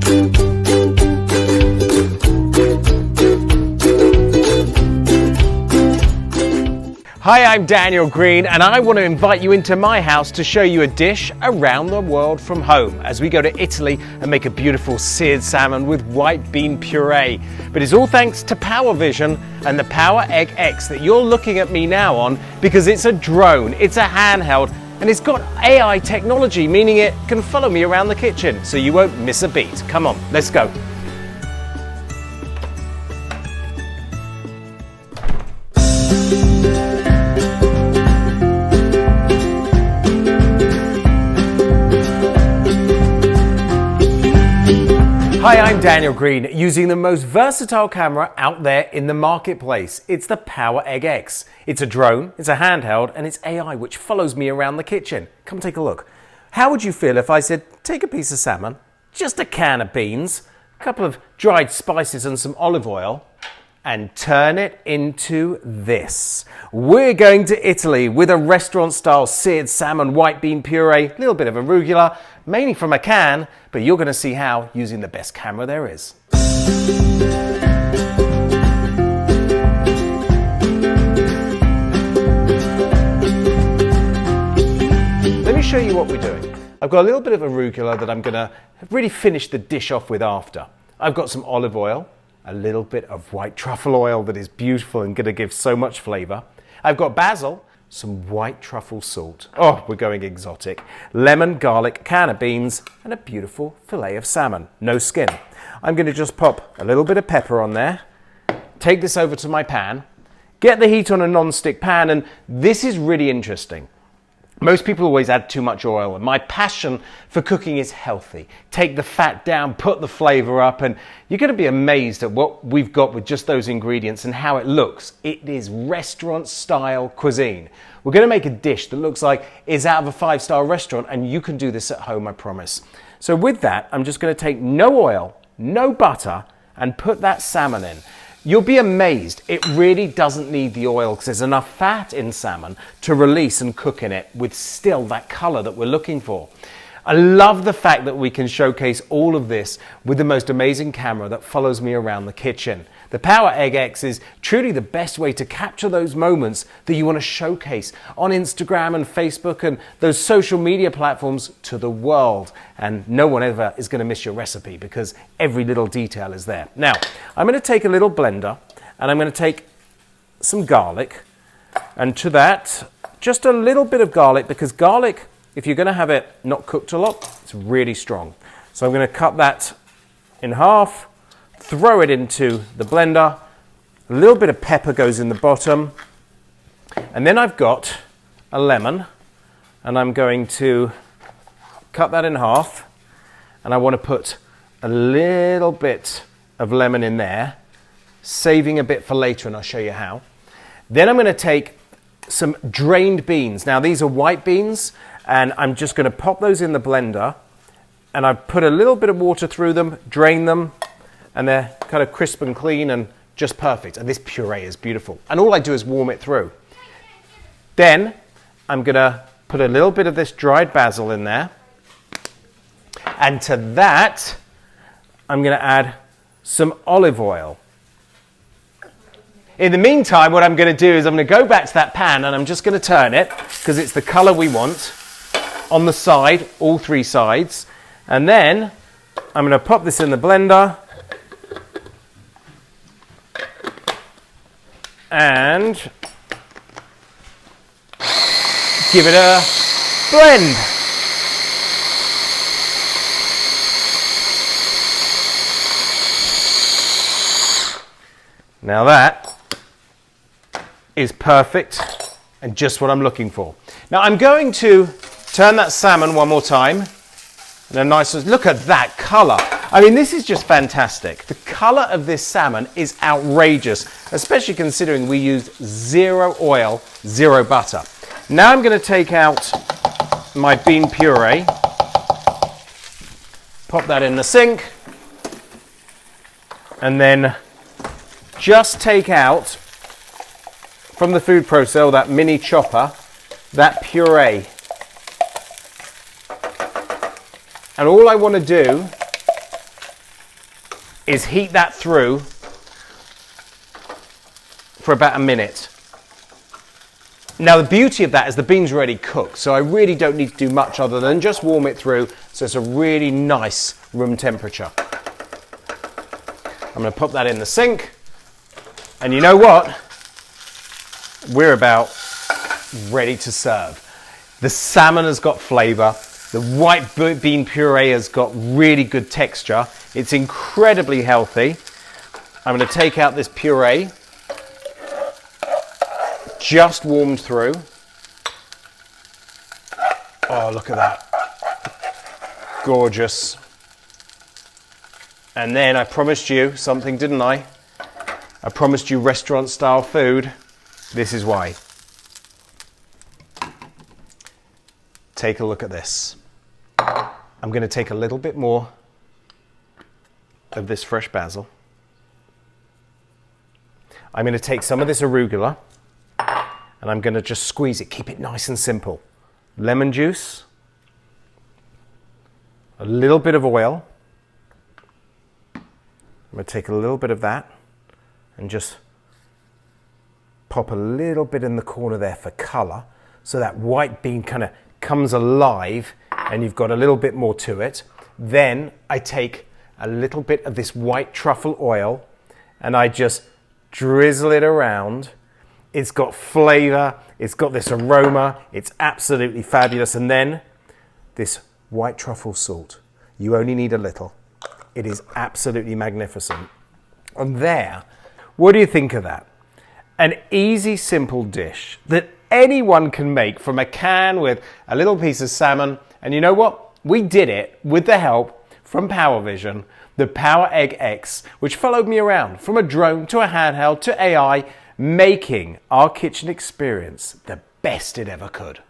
Hi, I'm Daniel Green and I want to invite you into my house to show you a dish around the world from home as we go to Italy and make a beautiful seared salmon with white bean puree. But it's all thanks to PowerVision and the PowerEgg X that you're looking at me now on, because it's a drone, it's a handheld, and it's got AI technology, meaning it can follow me around the kitchen so you won't miss a beat. Come on, let's go. Hi, I'm Daniel Green, using the most versatile camera out there in the marketplace. It's the PowerEgg X. It's a drone, it's a handheld, and it's AI which follows me around the kitchen. Come take a look. How would you feel if I said, take a piece of salmon, just a can of beans, a couple of dried spices and some olive oil, and turn it into this? We're going to Italy with a restaurant-style seared salmon, white bean puree, a little bit of arugula, mainly from a can, but you're going to see how using the best camera there is. Let me show you what we're doing. I've got a little bit of arugula that I'm going to really finish the dish off with after. I've got some olive oil, a little bit of white truffle oil that is beautiful and going to give so much flavor. I've got basil, some white truffle salt. Oh, we're going exotic. Lemon, garlic, can of beans, and a beautiful fillet of salmon. No skin. I'm going to just pop a little bit of pepper on there. Take this over to my pan. Get the heat on a non-stick pan, and this is really interesting. Most people always add too much oil, and my passion for cooking is healthy. Take the fat down, put the flavor up, and you're going to be amazed at what we've got with just those ingredients and how it looks. It is restaurant-style cuisine. We're going to make a dish that looks like it's out of a five-star restaurant, and you can do this at home, I promise. So with that, I'm just going to take no oil, no butter, and put that salmon in. You'll be amazed, it really doesn't need the oil because there's enough fat in salmon to release and cook in it with still that color that we're looking for. I love the fact that we can showcase all of this with the most amazing camera that follows me around the kitchen. The PowerEgg X is truly the best way to capture those moments that you want to showcase on Instagram and Facebook and those social media platforms to the world. And no one ever is going to miss your recipe because every little detail is there. Now, I'm going to take a little blender and I'm going to take some garlic. And to that, just a little bit of garlic, because garlic, if you're going to have it not cooked a lot, it's really strong. So I'm going to cut that in half. Throw it into the blender. A little bit of pepper goes in the bottom. And then I've got a lemon, and I'm going to cut that in half. And I want to put a little bit of lemon in there, saving a bit for later, and I'll show you how. Then I'm going to take some drained beans. Now these are white beans, and I'm just going to pop those in the blender. And I've put a little bit of water through them, drain them, and they're kind of crisp and clean and just perfect. And this puree is beautiful. And all I do is warm it through. Then I'm going to put a little bit of this dried basil in there. And to that, I'm going to add some olive oil. In the meantime, what I'm going to do is I'm going to go back to that pan and I'm just going to turn it, because it's the color we want, on the side, all three sides. And then I'm going to pop this in the blender and give it a blend. Now that is perfect and just what I'm looking for. Now I'm going to turn that salmon one more time. And a nice, look at that color. I mean, this is just fantastic. The color of this salmon is outrageous, especially considering we used 0 oil, 0 butter. Now I'm going to take out my bean puree, pop that in the sink, and then just take out from the food processor, that mini chopper, that puree. And all I want to do is heat that through for about a minute. Now the beauty of that is the beans are already cooked, so I really don't need to do much other than just warm it through so it's a really nice room temperature. I'm going to pop that in the sink, and you know what? We're about ready to serve. The salmon has got flavour, the white bean puree has got really good texture, it's incredibly healthy. I'm going to take out this puree, just warmed through. Oh, look at that. Gorgeous. And then I promised you something, didn't I? I promised you restaurant style food. This is why. Take a look at this. I'm going to take a little bit more of this fresh basil. I'm going to take some of this arugula and I'm going to just squeeze it. Keep it nice and simple. Lemon juice, a little bit of oil. I'm going to take a little bit of that and just pop a little bit in the corner there for colour, so that white bean kind of comes alive and you've got a little bit more to it. Then I take a little bit of this white truffle oil and I just drizzle it around. It's got flavour, it's got this aroma, it's absolutely fabulous. And then this white truffle salt. You only need a little. It is absolutely magnificent. And there, what do you think of that? An easy, simple dish that anyone can make from a can with a little piece of salmon. And you know what? We did it with the help from PowerVision, the PowerEgg X, which followed me around from a drone to a handheld to AI, making our kitchen experience the best it ever could.